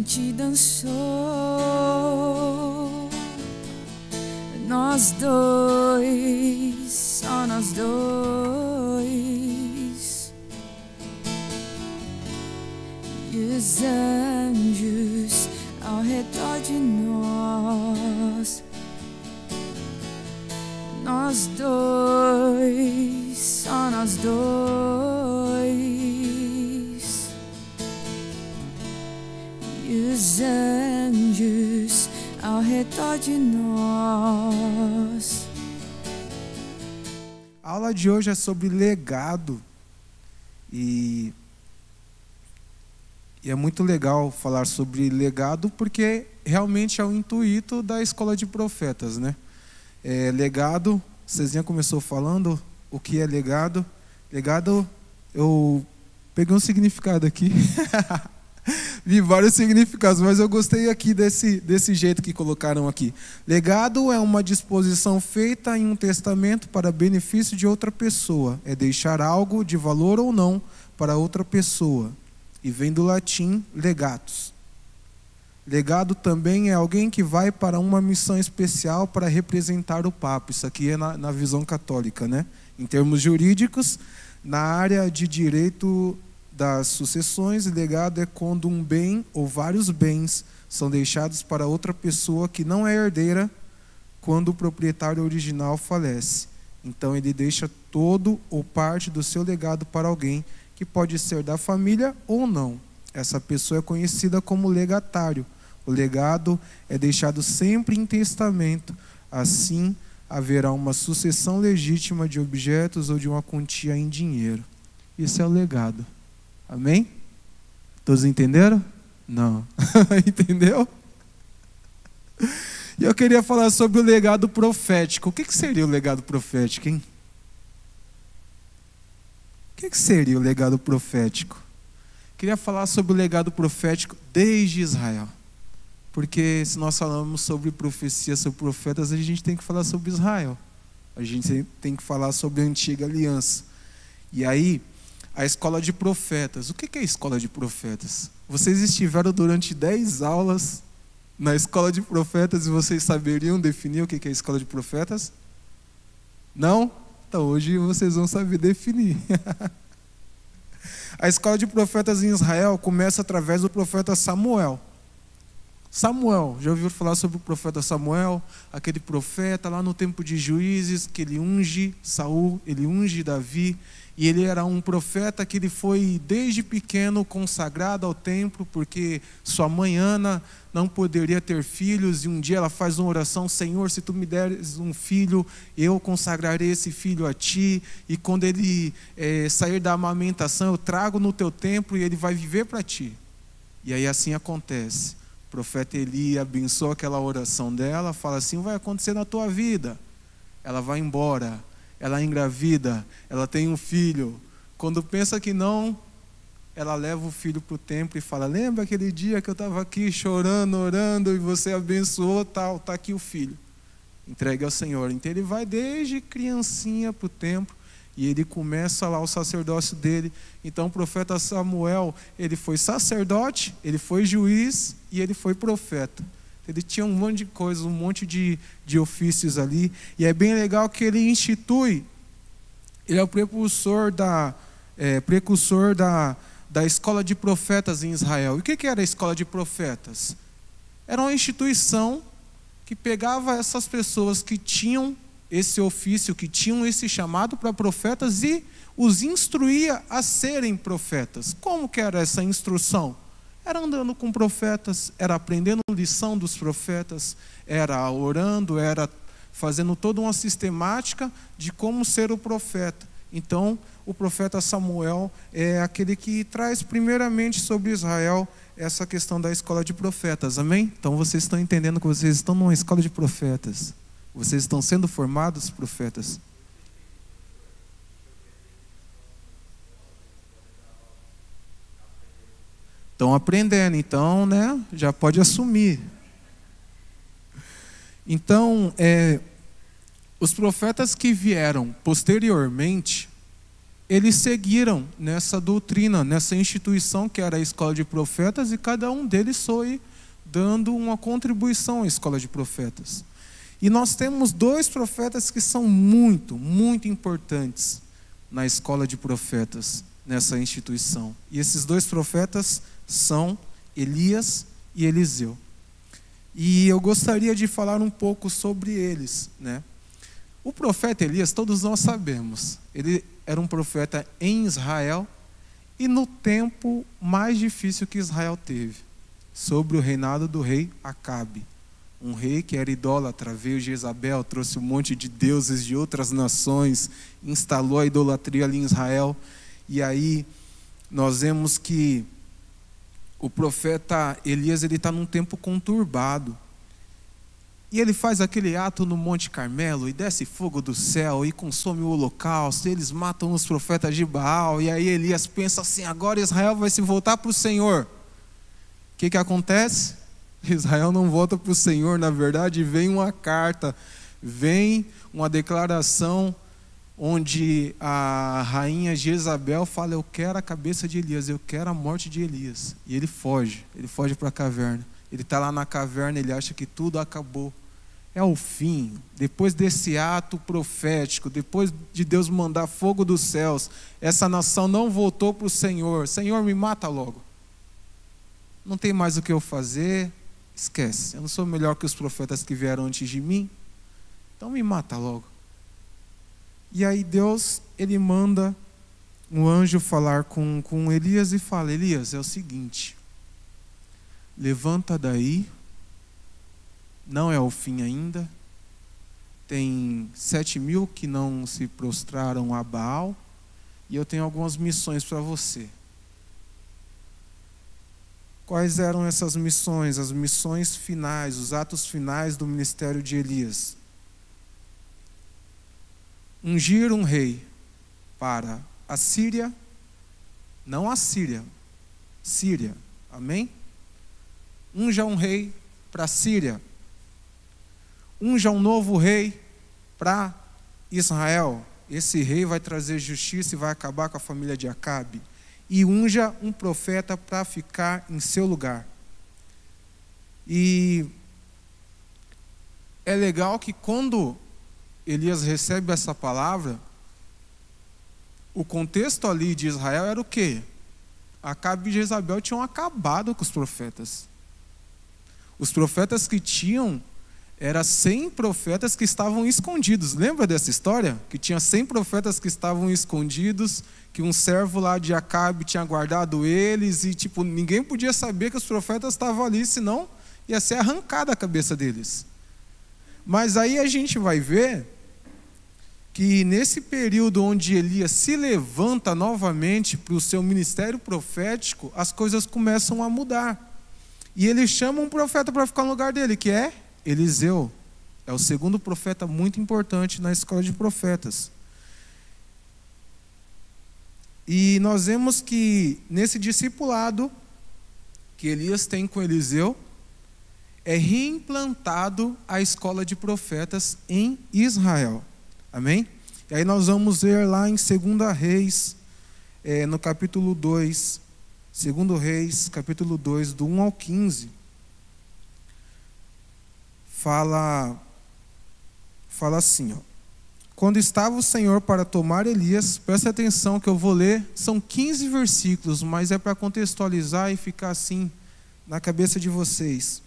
gente dançou, nós dois, só nós dois, e os anjos ao redor de nós. Nós dois, só nós dois, e os anjos ao redor de nós. A aula de hoje é sobre legado e é muito legal falar sobre legado porque realmente é o intuito da Escola de Profetas, né? Legado, Cezinha começou falando o que é legado. Legado, eu peguei um significado aqui. Vi vários significados, mas eu gostei aqui desse jeito que colocaram aqui. Legado é uma disposição feita em um testamento para benefício de outra pessoa. É deixar algo de valor ou não para outra pessoa. E vem do latim legatus. Legado também é alguém que vai para uma missão especial para representar o Papa. Isso aqui é na visão católica, né? Em termos jurídicos, na área de direito das sucessões, legado é quando um bem ou vários bens são deixados para outra pessoa que não é herdeira quando o proprietário original falece. Então ele deixa todo ou parte do seu legado para alguém que pode ser da família ou não. Essa pessoa é conhecida como legatário. O legado é deixado sempre em testamento. Assim, haverá uma sucessão legítima de objetos ou de uma quantia em dinheiro. Isso é o legado. Amém? Todos entenderam? Não. Entendeu? E eu queria falar sobre o legado profético. O que seria o legado profético, hein? O que seria o legado profético? Queria falar sobre o legado profético desde Israel. Porque se nós falamos sobre profecia, sobre profetas, a gente tem que falar sobre Israel. A gente tem que falar sobre a antiga aliança. E aí, a escola de profetas. O que é a escola de profetas? Vocês estiveram durante 10 aulas na escola de profetas e vocês saberiam definir o que é a escola de profetas? Não? Então hoje vocês vão saber definir. A escola de profetas em Israel começa através do profeta Samuel. Samuel, já ouviu falar sobre o profeta Samuel? Aquele profeta lá no tempo de Juízes, que ele unge Saul, ele unge Davi. E ele era um profeta que ele foi desde pequeno consagrado ao templo, porque sua mãe Ana não poderia ter filhos, e um dia ela faz uma oração: Senhor, se tu me deres um filho, eu consagrarei esse filho a ti, e quando ele sair da amamentação, eu trago no teu templo e ele vai viver para ti. E aí assim acontece. O profeta Eli abençoa aquela oração dela, fala assim: vai acontecer na tua vida. Ela vai embora, ela engravida, ela tem um filho. Quando pensa que não, ela leva o filho para o templo e fala: lembra aquele dia que eu estava aqui chorando, orando, e você abençoou, tal, está aqui o filho. Entregue ao Senhor. Então ele vai desde criancinha para o templo, e ele começa lá o sacerdócio dele. Então o profeta Samuel, ele foi sacerdote, ele foi juiz e ele foi profeta. Ele tinha um monte de coisas, um monte de ofícios ali. E é bem legal que ele institui, ele é o precursor da escola de profetas em Israel. E o que era a escola de profetas? Era uma instituição que pegava essas pessoas que tinham esse ofício, que tinham esse chamado para profetas e os instruía a serem profetas. Como que era essa instrução? Era andando com profetas, era aprendendo lição dos profetas, era orando, era fazendo toda uma sistemática de como ser o profeta. Então, o profeta Samuel é aquele que traz primeiramente sobre Israel essa questão da escola de profetas, amém? Então vocês estão entendendo que vocês estão numa escola de profetas. Vocês estão sendo formados profetas. Estão aprendendo, então, né? Já pode assumir. Então, os profetas que vieram posteriormente, eles seguiram nessa doutrina, nessa instituição que era a escola de profetas, e cada um deles foi dando uma contribuição à escola de profetas. E nós temos 2 profetas que são muito, muito importantes na escola de profetas, nessa instituição. E esses 2 profetas são Elias e Eliseu. E eu gostaria de falar um pouco sobre eles, né? O profeta Elias, todos nós sabemos, ele era um profeta em Israel e no tempo mais difícil que Israel teve, sobre o reinado do rei Acabe. Um rei que era idólatra, veio Jezabel, trouxe um monte de deuses de outras nações, instalou a idolatria ali em Israel. E aí nós vemos que o profeta Elias está num tempo conturbado. E ele faz aquele ato no Monte Carmelo, e desce fogo do céu, e consome o holocausto, e eles matam os profetas de Baal. E aí Elias pensa assim, agora Israel vai se voltar para o Senhor. O que acontece? Israel não volta para o Senhor, na verdade vem uma carta, vem uma declaração, onde a rainha Jezabel fala, eu quero a cabeça de Elias, eu quero a morte de Elias. E ele foge para a caverna. Ele está lá na caverna, ele acha que tudo acabou. É o fim. Depois desse ato profético, depois de Deus mandar fogo dos céus, essa nação não voltou para o Senhor. Senhor, me mata logo. Não tem mais o que eu fazer, esquece. Eu não sou melhor que os profetas que vieram antes de mim, então me mata logo. E aí Deus, ele manda um anjo falar com Elias e fala, Elias, é o seguinte, levanta daí, não é o fim ainda, tem 7.000 que não se prostraram a Baal, e eu tenho algumas missões para você. Quais eram essas missões? As missões finais, os atos finais do ministério de Elias. Ungir um rei para a Síria, não a Síria, Síria, amém? Unja um rei para a Síria. Unja um novo rei para Israel. Esse rei vai trazer justiça e vai acabar com a família de Acabe. E unja um profeta para ficar em seu lugar. E é legal que quando Elias recebe essa palavra, o contexto ali de Israel era o quê? Acabe e Jezabel tinham acabado com os profetas. Os profetas que tinham, eram 100 profetas que estavam escondidos. Lembra dessa história? Que tinha 100 profetas que estavam escondidos, que um servo lá de Acabe tinha guardado eles, e ninguém podia saber que os profetas estavam ali, senão ia ser arrancada a cabeça deles. Mas aí a gente vai ver que nesse período onde Elias se levanta novamente para o seu ministério profético, as coisas começam a mudar. E ele chama um profeta para ficar no lugar dele, que é Eliseu. É o segundo profeta muito importante na escola de profetas. E nós vemos que nesse discipulado que Elias tem com Eliseu, é reimplantado a escola de profetas em Israel. Amém? E aí nós vamos ver lá em 2 Reis, no capítulo 2, 2 Reis, capítulo 2, do 1 ao 15, fala assim, ó. Quando estava o Senhor para tomar Elias, presta atenção que eu vou ler, são 15 versículos, mas é para contextualizar e ficar assim na cabeça de vocês.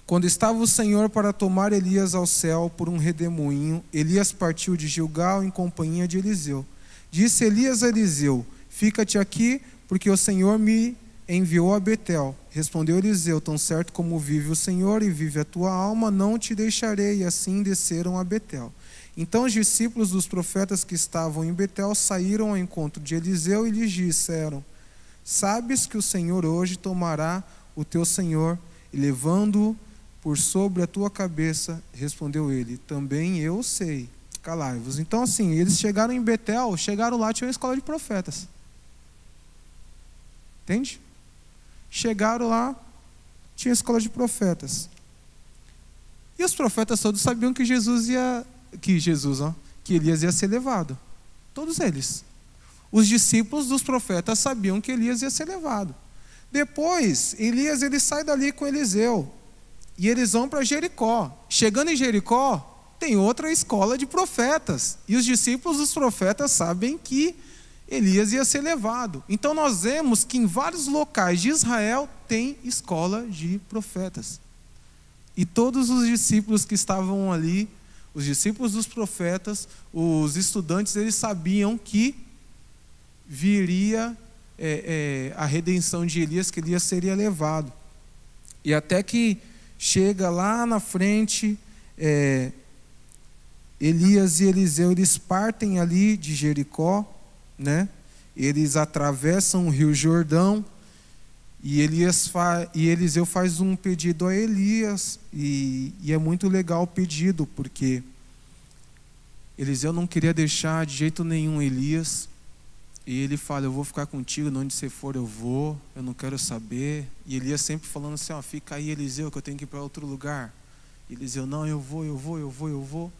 Quando estava o Senhor para tomar Elias ao céu por um redemoinho, Elias partiu de Gilgal em companhia de Eliseu. Disse Elias a Eliseu, fica-te aqui, porque o Senhor me enviou a Betel. Respondeu Eliseu, tão certo como vive o Senhor e vive a tua alma, não te deixarei. E assim desceram a Betel. Então os discípulos dos profetas que estavam em Betel saíram ao encontro de Eliseu e lhes disseram, sabes que o Senhor hoje tomará o teu senhor e levando-o por sobre a tua cabeça, respondeu ele, também eu sei, calai-vos. Então assim, eles chegaram em Betel, chegaram lá, tinha uma escola de profetas. Entende? Chegaram lá, tinha escola de profetas. E os profetas todos sabiam que Elias ia ser levado. Todos eles. os discípulos dos profetas sabiam que Elias ia ser levado. Depois, Elias ele sai dali com Eliseu. E eles vão para Jericó. Chegando em Jericó, tem outra escola de profetas. E os discípulos dos profetas sabem que Elias ia ser levado. Então nós vemos que em vários locais de Israel tem escola de profetas. E todos os discípulos que estavam ali, os discípulos dos profetas, os estudantes, eles sabiam que viria a redenção de Elias, que Elias seria levado. E até que chega lá na frente, Elias e Eliseu, eles partem ali de Jericó, né? Eles atravessam o Rio Jordão, e Eliseu faz um pedido a Elias, e é muito legal o pedido, porque Eliseu não queria deixar de jeito nenhum Elias. E ele fala: eu vou ficar contigo, onde você for eu vou, eu não quero saber. E Elias sempre falando assim: ó, fica aí, Eliseu, que eu tenho que ir para outro lugar. E Eliseu: não, eu vou.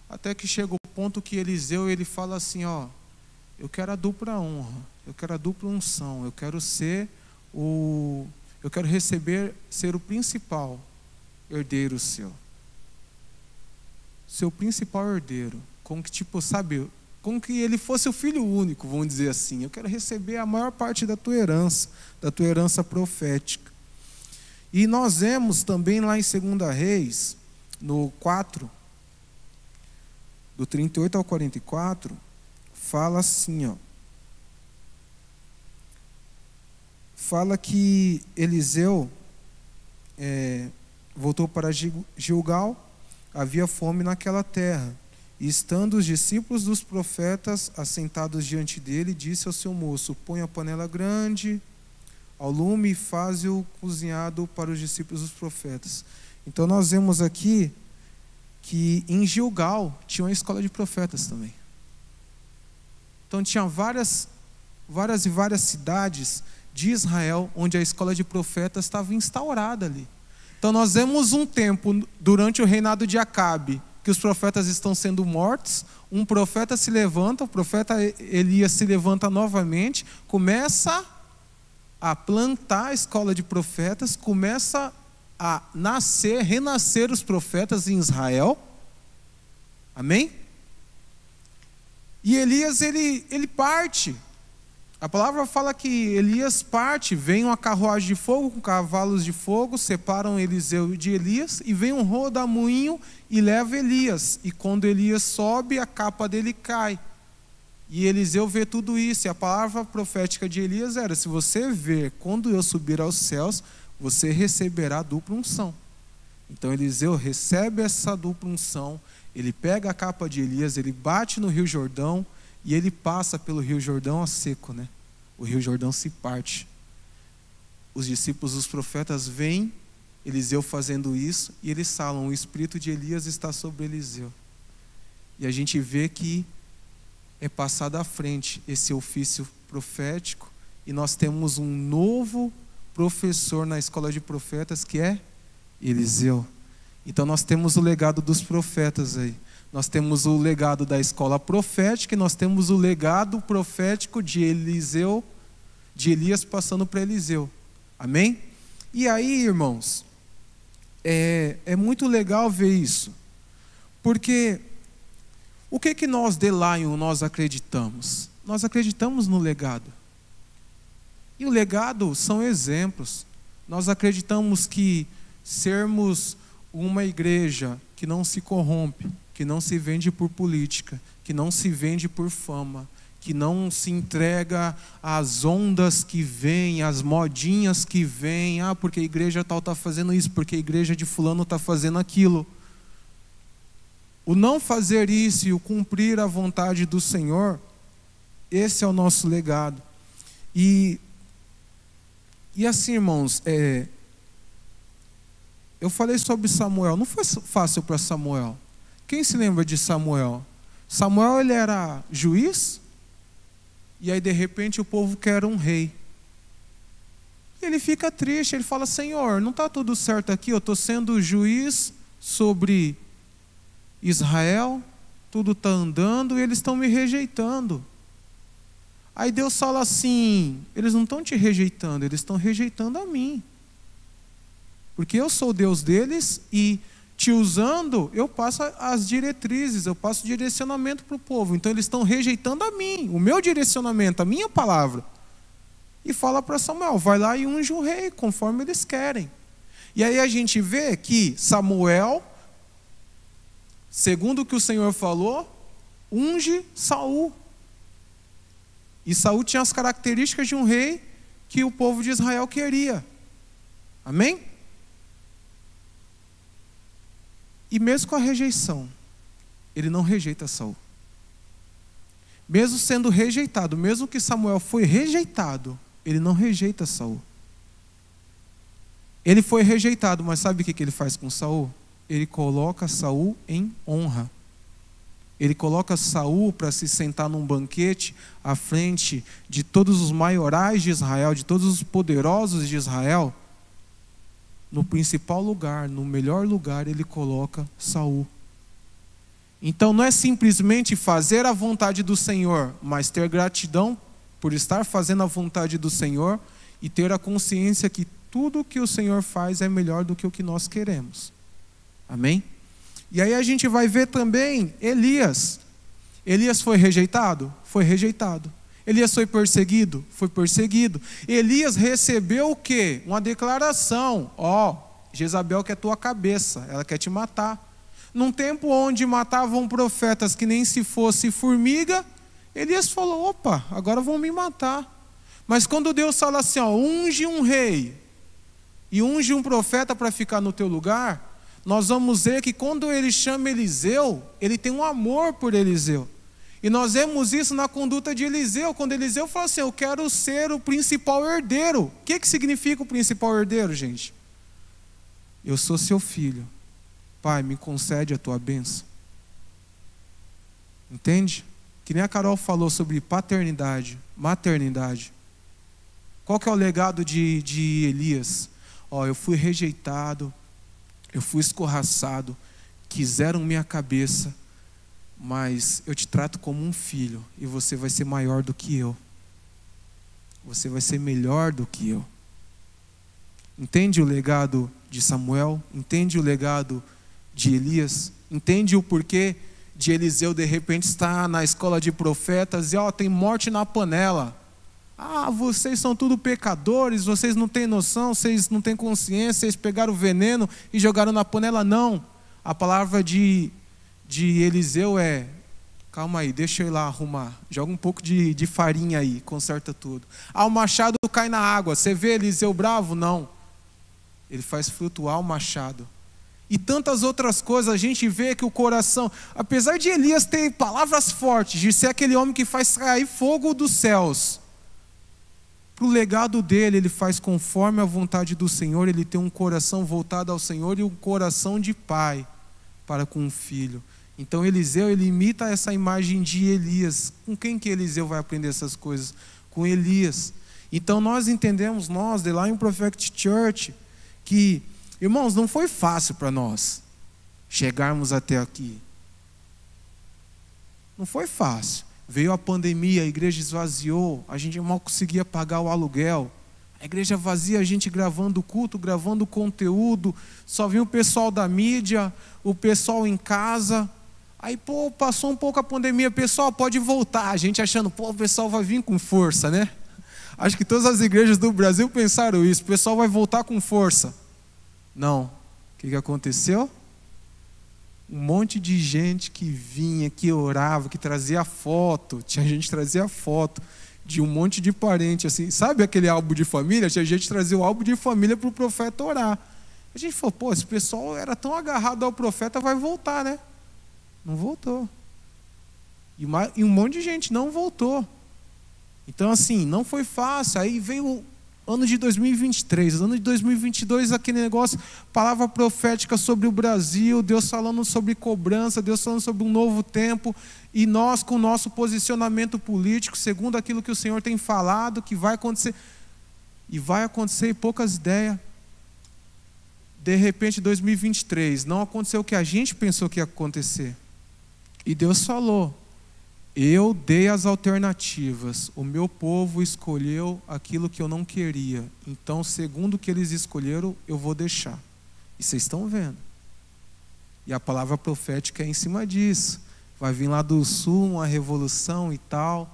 Até que chega o ponto que Eliseu, ele fala assim: ó, eu quero a dupla honra, eu quero a dupla unção, eu quero ser ser o principal herdeiro seu principal herdeiro, como que como que ele fosse o filho único, vamos dizer assim. Eu quero receber a maior parte da tua herança profética. E nós vemos também lá em 2 Reis, no 4, do 38 ao 44, fala assim, ó. Fala que Eliseu voltou para Gilgal, havia fome naquela terra. E estando os discípulos dos profetas assentados diante dele, disse ao seu moço: põe a panela grande ao lume e faze-o cozinhado para os discípulos dos profetas. Então nós vemos aqui que em Gilgal tinha uma escola de profetas também. Então tinha várias cidades de Israel onde a escola de profetas estava instaurada ali. Então nós vemos um tempo durante o reinado de Acabe que os profetas estão sendo mortos, um profeta se levanta, o profeta Elias se levanta novamente, começa a plantar a escola de profetas, começa a renascer os profetas em Israel. Amém? E Elias, ele parte. A palavra fala que Elias parte, vem uma carruagem de fogo com cavalos de fogo, separam Eliseu de Elias, e vem um rodamuinho e leva Elias. E quando Elias sobe, a capa dele cai. E Eliseu vê tudo isso, e a palavra profética de Elias era: se você ver quando eu subir aos céus, você receberá dupla unção. Então Eliseu recebe essa dupla unção, ele pega a capa de Elias, ele bate no Rio Jordão, e ele passa pelo Rio Jordão a seco, né? O Rio Jordão se parte. Os discípulos dos profetas veem Eliseu fazendo isso, e eles falam: o espírito de Elias está sobre Eliseu. E a gente vê que é passado à frente esse ofício profético, e nós temos um novo professor na escola de profetas, que é Eliseu. Então nós temos o legado dos profetas aí. Nós temos o legado da escola profética, e nós temos o legado profético de Eliseu, de Elias passando para Eliseu. Amém? E aí, irmãos, é muito legal ver isso. Porque o que nós de Lion nós acreditamos? Nós acreditamos no legado. E o legado são exemplos. Nós acreditamos que sermos uma igreja que não se corrompe, que não se vende por política, que não se vende por fama, que não se entrega às ondas que vêm, às modinhas que vêm, porque a igreja tal está fazendo isso, porque a igreja de fulano está fazendo aquilo. O não fazer isso e o cumprir a vontade do Senhor, esse é o nosso legado. E assim, irmãos, eu falei sobre Samuel, não foi fácil para Samuel. Quem se lembra de Samuel? Samuel, ele era juiz, e aí de repente o povo quer um rei. E ele fica triste, ele fala: Senhor, não está tudo certo aqui, eu estou sendo juiz sobre Israel, tudo está andando e eles estão me rejeitando. Aí Deus fala assim, eles não estão te rejeitando, eles estão rejeitando a mim. Porque eu sou o Deus deles e te usando, eu passo as diretrizes, eu passo o direcionamento para o povo. Então eles estão rejeitando a mim, o meu direcionamento, a minha palavra. E fala para Samuel, vai lá e unge o rei, conforme eles querem. E aí a gente vê que Samuel, segundo o que o Senhor falou, unge Saul. E Saul tinha as características de um rei que o povo de Israel queria. Amém? E mesmo com a rejeição, ele não rejeita Saul. Mesmo sendo rejeitado, mesmo que Samuel foi rejeitado, ele não rejeita Saul. Ele foi rejeitado, mas sabe o que ele faz com Saul? Ele coloca Saul em honra. Ele coloca Saul para se sentar num banquete à frente de todos os maiorais de Israel, de todos os poderosos de Israel. No principal lugar, no melhor lugar, ele coloca Saul. Então não é simplesmente fazer a vontade do Senhor, mas ter gratidão por estar fazendo a vontade do Senhor e ter a consciência que tudo o que o Senhor faz é melhor do que o que nós queremos. Amém? E aí a gente vai ver também Elias. Elias foi rejeitado? Foi rejeitado. Elias foi perseguido? Foi perseguido. Elias recebeu o quê? Uma declaração. Ó, Jezabel quer tua cabeça, ela quer te matar. Num tempo onde matavam profetas que nem se fosse formiga, Elias falou, opa, agora vão me matar. Mas quando Deus fala assim, ó, unge um rei e unge um profeta para ficar no teu lugar, nós vamos ver que quando ele chama Eliseu, ele tem um amor por Eliseu. E nós vemos isso na conduta de Eliseu, quando Eliseu fala assim, eu quero ser o principal herdeiro. O que significa o principal herdeiro, gente? Eu sou seu filho. Pai, me concede a tua bênção. Entende? Que nem a Carol falou sobre paternidade, maternidade. Qual que é o legado de Elias? Ó, eu fui rejeitado, eu fui escorraçado, quiseram minha cabeça, mas eu te trato como um filho e você vai ser maior do que eu. Você vai ser melhor do que eu. Entende o legado de Samuel? Entende o legado de Elias? Entende o porquê de Eliseu de repente estar na escola de profetas e ó, tem morte na panela. Ah, vocês são tudo pecadores, vocês não têm noção, vocês não têm consciência, vocês pegaram o veneno e jogaram na panela. Não, a palavra de Eliseu é, calma aí, deixa eu ir lá arrumar, joga um pouco de farinha aí, conserta tudo. Ah, o machado cai na água, você vê Eliseu bravo? Não, ele faz flutuar o machado. E tantas outras coisas, a gente vê que o coração, apesar de Elias ter palavras fortes, de ser aquele homem que faz cair fogo dos céus, para o legado dele, ele faz conforme a vontade do Senhor, ele tem um coração voltado ao Senhor e um coração de pai para com o filho. Então Eliseu, ele imita essa imagem de Elias. Com quem que Eliseu vai aprender essas coisas? Com Elias. Então nós entendemos, nós, de lá em Prophetic Church, que, irmãos, não foi fácil para nós chegarmos até aqui. Não foi fácil. Veio a pandemia, a igreja esvaziou, a gente mal conseguia pagar o aluguel. A igreja vazia, a gente gravando culto, gravando conteúdo, só vinha o pessoal da mídia, o pessoal em casa. Aí, pô, passou um pouco a pandemia, pessoal, pode voltar. A gente achando, pô, o pessoal vai vir com força, né? Acho que todas as igrejas do Brasil pensaram isso, o pessoal vai voltar com força. Não. O que aconteceu? Um monte de gente que vinha, que orava, que trazia foto. Tinha gente que trazia foto de um monte de parente, assim. Sabe aquele álbum de família? Tinha gente que trazia o álbum de família para o profeta orar. A gente falou, pô, esse pessoal era tão agarrado ao profeta, vai voltar, né? Não voltou. E um monte de gente não voltou. Então, assim, não foi fácil. Aí veio ano de 2023, ano de 2022, aquele negócio, palavra profética sobre o Brasil, Deus falando sobre cobrança, Deus falando sobre um novo tempo, e nós com o nosso posicionamento político, segundo aquilo que o Senhor tem falado, que vai acontecer, e vai acontecer, e poucas ideias. De repente, 2023, não aconteceu o que a gente pensou que ia acontecer. E Deus falou, Eu dei as alternativas. O meu povo escolheu aquilo que eu não queria. Então, segundo o que eles escolheram, eu vou deixar. E vocês estão vendo. E a palavra profética é em cima disso. Vai vir lá do sul uma revolução e tal.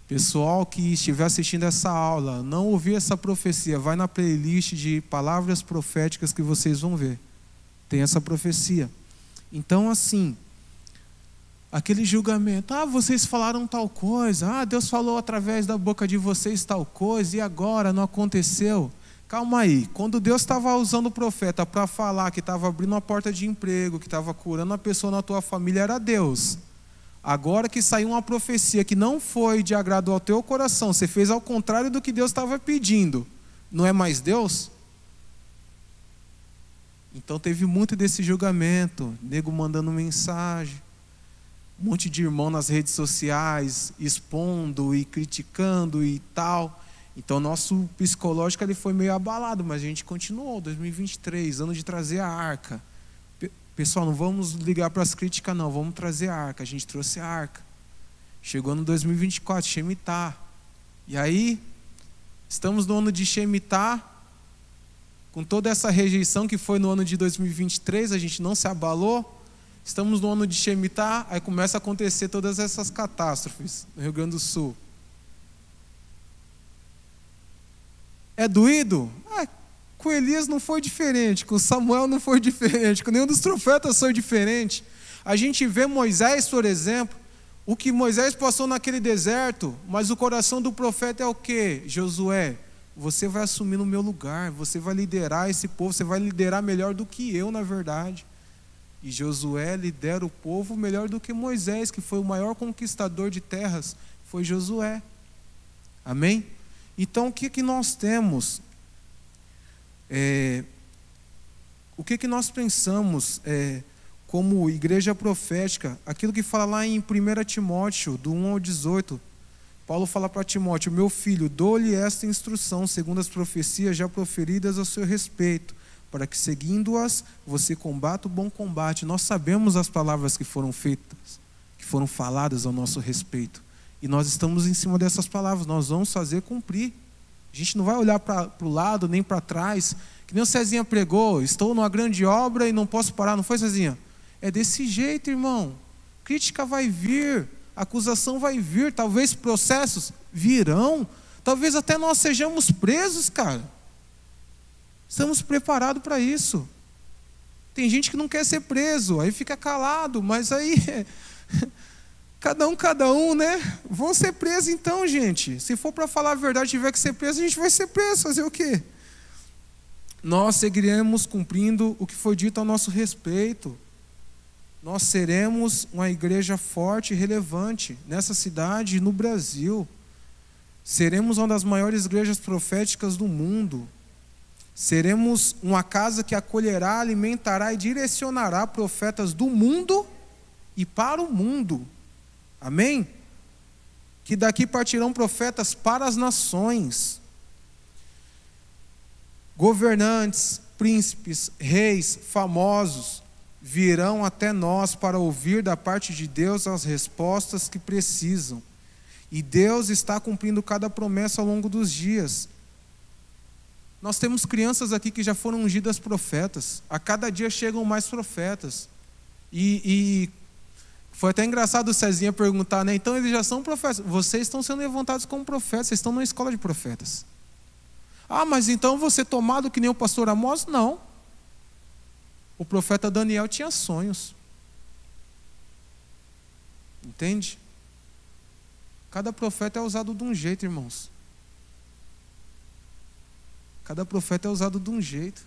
Pessoal que estiver assistindo essa aula, não ouvir essa profecia, vai na playlist de palavras proféticas que vocês vão ver. Tem essa profecia. Então, assim, aquele julgamento, vocês falaram tal coisa, Deus falou através da boca de vocês tal coisa, e agora não aconteceu? Calma aí, quando Deus estava usando o profeta para falar que estava abrindo uma porta de emprego, que estava curando uma pessoa na tua família, era Deus. Agora que saiu uma profecia que não foi de agrado ao teu coração, você fez ao contrário do que Deus estava pedindo, não é mais Deus? Então teve muito desse julgamento, nego mandando mensagem, um monte de irmão nas redes sociais, expondo e criticando e tal. Então nosso psicológico ele foi meio abalado, mas a gente continuou, 2023, ano de trazer a arca. Pessoal, não vamos ligar para as críticas não, vamos trazer a arca. A gente trouxe a arca. Chegou no 2024, Shemitah. E aí, estamos no ano de Shemitah, com toda essa rejeição que foi no ano de 2023, a gente não se abalou. Estamos no ano de Shemitah, aí começa a acontecer todas essas catástrofes no Rio Grande do Sul. É doído? Com Elias não foi diferente, com Samuel não foi diferente, com nenhum dos profetas foi diferente. A gente vê Moisés, por exemplo, o que Moisés passou naquele deserto, mas o coração do profeta é o quê? Josué, você vai assumir no meu lugar, você vai liderar esse povo, você vai liderar melhor do que eu, na verdade. E Josué lidera o povo melhor do que Moisés, que foi o maior conquistador de terras, foi Josué. Amém? Então, o que nós temos? O que nós pensamos como igreja profética? Aquilo que fala lá em 1 Timóteo, do 1 ao 18. Paulo fala para Timóteo: meu filho, dou-lhe esta instrução, segundo as profecias já proferidas a seu respeito, para que, seguindo-as, você combata o bom combate. Nós sabemos as palavras que foram feitas, que foram faladas ao nosso respeito. E nós estamos em cima dessas palavras, nós vamos fazer cumprir. A gente não vai olhar para o lado, nem para trás. Que nem o Cezinha pregou, estou numa grande obra e não posso parar. Não foi, Cezinha? É desse jeito, irmão. Crítica vai vir, acusação vai vir, talvez processos virão. Talvez até nós sejamos presos, cara. Estamos preparados para isso. Tem gente que não quer ser preso, aí fica calado, mas aí... Cada um, né? Vão ser presos então, gente. Se for para falar a verdade, tiver que ser preso, a gente vai ser preso. Fazer o quê? Nós seguiremos cumprindo o que foi dito ao nosso respeito. Nós seremos uma igreja forte e relevante nessa cidade e no Brasil. Seremos uma das maiores igrejas proféticas do mundo. Seremos uma casa que acolherá, alimentará e direcionará profetas do mundo e para o mundo. Amém? Que daqui partirão profetas para as nações. Governantes, príncipes, reis, famosos virão até nós para ouvir da parte de Deus as respostas que precisam. E Deus está cumprindo cada promessa ao longo dos dias. Nós temos crianças aqui que já foram ungidas profetas. A cada dia chegam mais profetas. E foi até engraçado o Cezinha perguntar, né? Então eles já são profetas. Vocês estão sendo levantados como profetas, vocês estão numa escola de profetas. Mas então você tomado que nem o pastor Amós? Não. O profeta Daniel tinha sonhos. Entende? Cada profeta é usado de um jeito, irmãos. Cada profeta é usado de um jeito.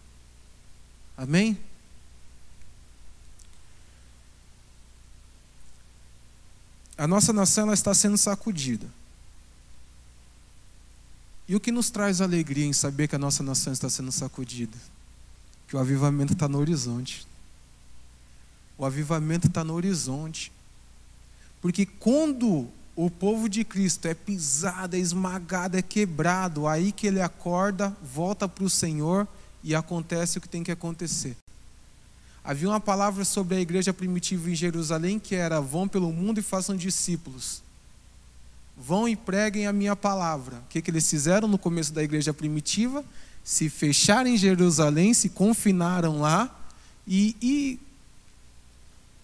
Amém? A nossa nação ela está sendo sacudida. E o que nos traz alegria em saber que a nossa nação está sendo sacudida? Que o avivamento está no horizonte. O avivamento está no horizonte. Porque quando o povo de Cristo é pisado, é esmagado, é quebrado, aí que ele acorda, volta para o Senhor e acontece o que tem que acontecer. Havia uma palavra sobre a igreja primitiva em Jerusalém que era: vão pelo mundo e façam discípulos. Vão e preguem a minha palavra. O que eles fizeram no começo da igreja primitiva? Se fecharam em Jerusalém, se confinaram lá e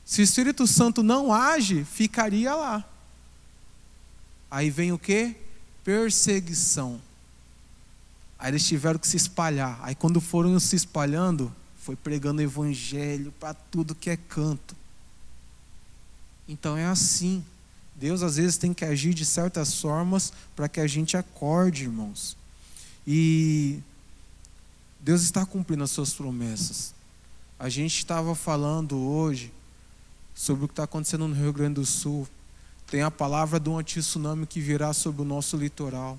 se o Espírito Santo não age, ficaria lá. Aí vem o quê? Perseguição. Aí eles tiveram que se espalhar. Aí quando foram se espalhando, foi pregando o evangelho para tudo que é canto. Então é assim. Deus às vezes tem que agir de certas formas para que a gente acorde, irmãos. E Deus está cumprindo as suas promessas. A gente estava falando hoje sobre o que está acontecendo no Rio Grande do Sul. Tem a palavra de um tsunami que virá sobre o nosso litoral.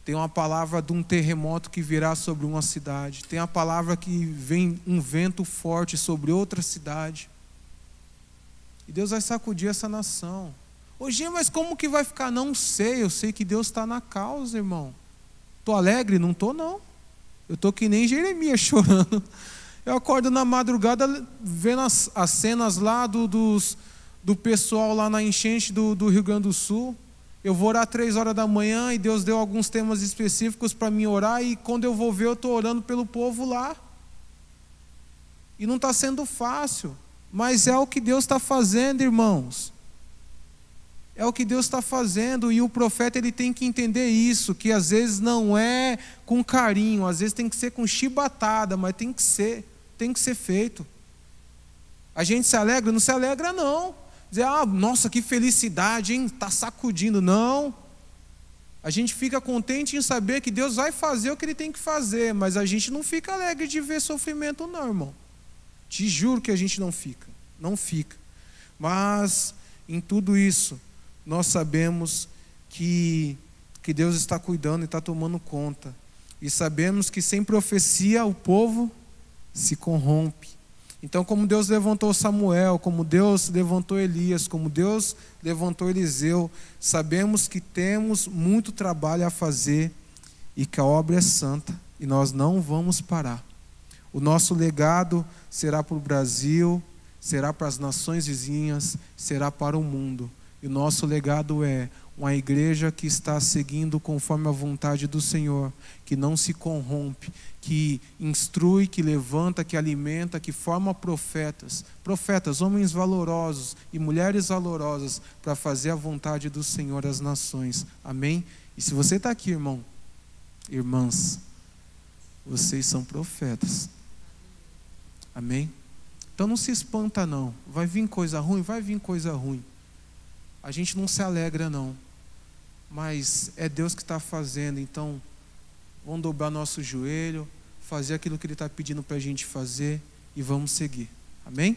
Tem uma palavra de um terremoto que virá sobre uma cidade. Tem a palavra que vem um vento forte sobre outra cidade. E Deus vai sacudir essa nação. Hoje, mas como que vai ficar? Não sei, eu sei que Deus está na causa, irmão. Estou alegre? Não estou, não. Eu estou que nem Jeremias chorando. Eu acordo na madrugada vendo as cenas lá do pessoal lá na enchente do Rio Grande do Sul. Eu vou orar 3 horas da manhã e Deus deu alguns temas específicos para mim orar, e quando eu vou ver, eu estou orando pelo povo lá. E não está sendo fácil, mas é o que Deus está fazendo, irmãos. É o que Deus está fazendo, e o profeta ele tem que entender isso, que às vezes não é com carinho, às vezes tem que ser com chibatada, mas tem que ser feito. A gente se alegra? Não se alegra não. Dizer, nossa, que felicidade, hein? Está sacudindo. Não. A gente fica contente em saber que Deus vai fazer o que Ele tem que fazer, mas a gente não fica alegre de ver sofrimento não, irmão. Te juro que a gente não fica. Não fica. Mas, em tudo isso, nós sabemos que Deus está cuidando e está tomando conta. E sabemos que sem profecia o povo se corrompe. Então, como Deus levantou Samuel, como Deus levantou Elias, como Deus levantou Eliseu, sabemos que temos muito trabalho a fazer e que a obra é santa e nós não vamos parar. O nosso legado será para o Brasil, será para as nações vizinhas, será para o mundo. E o nosso legado é uma igreja que está seguindo conforme a vontade do Senhor, que não se corrompe, que instrui, que levanta, que alimenta, que forma profetas, homens valorosos e mulheres valorosas para fazer a vontade do Senhor às nações. Amém? E se você está aqui, irmão, irmãs, vocês são profetas. Amém? Então não se espanta não. Vai vir coisa ruim? Vai vir coisa ruim. A gente não se alegra não, mas é Deus que está fazendo. Então vamos dobrar nosso joelho, fazer aquilo que Ele está pedindo para a gente fazer e vamos seguir. Amém?